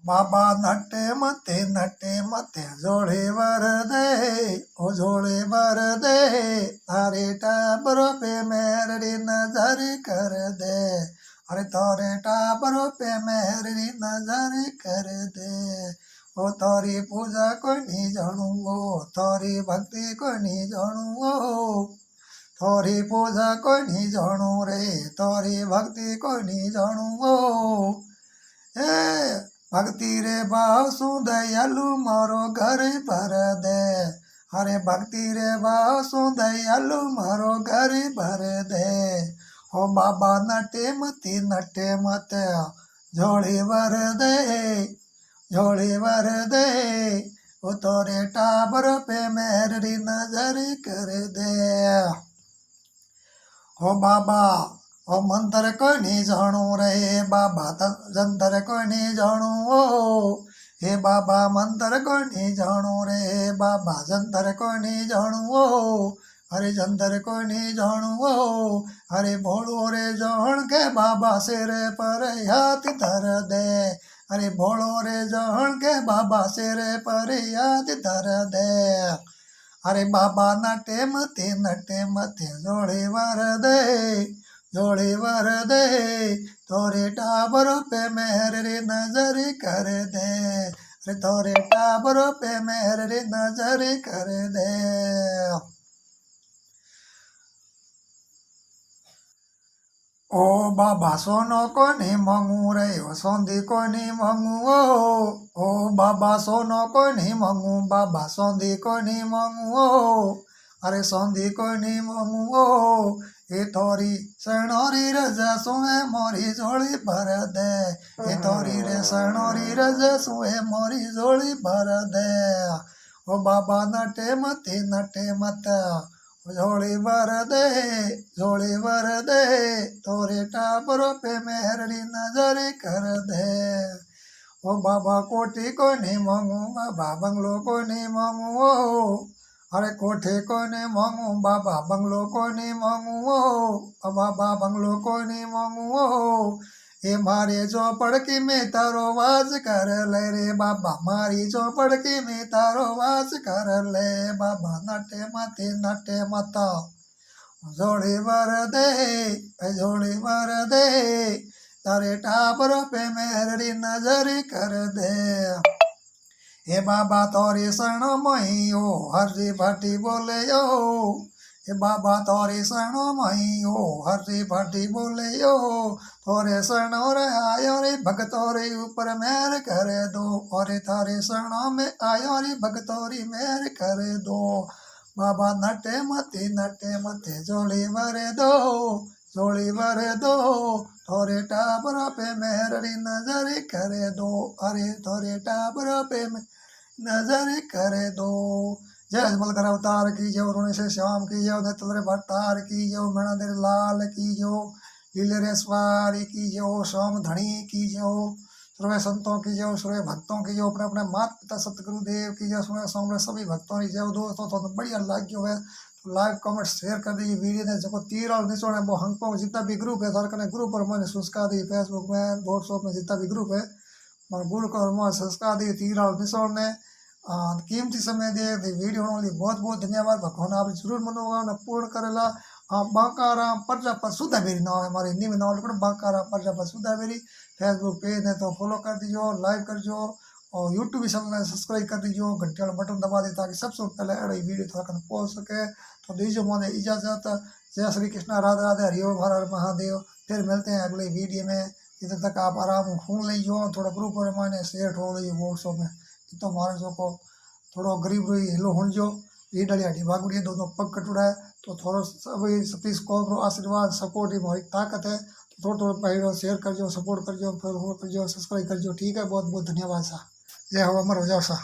बाबा नटे मते जोड़े वर दे, ओ जोड़े वर दे, तारे टाबरों पे मेरी नजर कर दे, अरे तारे टाबरों पे मेरी नजर कर दे। ओ तारी पूजा कोई नहीं जानू, ओ तारी भक्ति कोई नहीं जानू, ओ तारी पूजा कोई नहीं जानू रे, तारी भक्ति कोई नहीं जानू, ओ ए भक्ति रे भाव सु दयालु मारो घर भर दे, अरे भक्ति रे भाव सु दयालु मारो घर भर दे। ओ बाबा नटे मत झोली भर दे, झोली भर दे, ओ तोरे टाबर पे मेरी नजर कर दे। ओ बाबा ओ मंत्र कोई नहीं जानू रे, बाबा जंतर कोई नहीं जानू, ओ हे बाबा मंत्र कोई नहीं जानू रे, बाबा जंतर कोई नहीं जानू, ओ अरे जंतर कोई नहीं जानू, ओ अरे भोलो रे जान के बाबा सिर पर हाथ धर दे, अरे भोलो रे जान के बाबा सिर पर हाथ धर दे। अरे बाबा नटे मते जोड़े वर दे, जोड़े वर दे, तोरे टाबरों पे मेरी नजर कर दे, अरे तोरे टाबरों पे मेरी नजर कर दे। ओ बाबा सोनो को नहीं मांगू रे, ओ सौंधी को नहीं मांगू, ओ बाबा सोनो को नहीं मांगू, बाबा सौंधी को नहीं मांगू, ओ अरे सौंधी को नहीं मांगू, ओ ये थोड़ी सनोरी रजा सुए मोरी झोली भर दे, ये थोड़ी रे सनोरी रजा सुए मोरी झोली भर दे। ओ बाबा नटे मत झोली भर दे, झोली भर दे, तोरे टाबरों पे मेरी नजर कर दे। ओ बाबा कोठी को नहीं मांगू, बाबा बंगलो को नहीं मांगू, ओ अरे कोठे को नहीं मांगू, बाबा बंगलो को नहीं मांगू, ओ बाबा बंगलो को नहीं मांगू, ओ ये मारे चौपड़की में तारो वास कर ले रे, बाबा मारी चौपड़की में तारो वास कर ले, बाबा नटे मत जोड़ी भर दे, जोड़ी भर दे, तारे टाबरों पे मेरी नजर कर दे। हे बाबा तोरी शरण मही ओ हरी भट्टी बोले यो, हे बाबा तोरी शरण मही ओ हरी भट्टी बोले यो, तोरे शरण रे आयो रे भगतों रे ऊपर मेहर करे दो, और थारे शरण में आयो रे भगतों री मेहर करे दो। बाबा नटे मते जोड़ी भरे दो, जोड़ी भरे दो, थोरे टाबरा पे मेहरी नजर करे दो, अरे थोरे टाबरा पे नजर करे दो। जय अजमल कर अवतार की जय, रोने से श्याम की जय, नेत्र भट्टार की जय, मणा देर लाल की जय, लीले रेसवारी की जय, सोम धनी की जय, सर्वे संतों की जय, सर्वे भक्तों की जय, अपने अपने माता पिता सतगुरुदेव की जय, सुने सोमरे सभी भक्तों की जय। दोस्तों तो बढ़िया लाग्यो है तो लाइक कमेंट शेयर कर दीजिए वीडियो ने, जो तीर और निचोड़े वो हंको जितना भी ग्रुप है सारे ग्रुप पर मैंने सब्सक्रा दी, फेसबुक में व्हाट्सअप में जितना भी ग्रुप है ग्रुप और मैं सब्सक्रा दी तीर और निचोड़ने कीमती समय दे वीडियो लिए बहुत बहुत धन्यवाद। भगवान आप जरूर मनोकामना पूर्ण करेला। बांकाराम प्रजापति सुधाबेरी नाम है हमारे हिंदी में नाम लिखो बांकाराम प्रजापति सुधाबेरी। फेसबुक पेज है तो फॉलो कर दीजिए, लाइक कर जो, और यूट्यूब चैनल है सब्सक्राइब कर दीजिए, घंटे वाला बटन दबा दे ताकि सबसे पहले अड़ी वीडियो थोड़ा पहुँच सके। तो दीजिए मुझे इजाज़त। जय श्री कृष्णा, राधे राधे, हरिओम, हर हर महादेव। फिर मिलते हैं अगले वीडियो में। इधर तक आप आराम फोन लीजिए, थोड़ा ग्रुप पर मैंने शेयर हो रही व्हाट्सअप में तो मारे जो को थोड़ा गरीब रही हिलो हुण जो ये डली हड्डी भागुड़ी दोनों पग कटुड़ा है तो थोड़ा सभी सतीश को आशीर्वाद सपोर्ट ही हमारी ताकत है। तो थोड़ा थोड़ा पढ़ो, शेयर कर जो, सपोर्ट कर जो, फिर कर जो, सब्सक्राइब कर जो। ठीक है, बहुत बहुत धन्यवाद सा। जय हो अमर हो जाओ सा।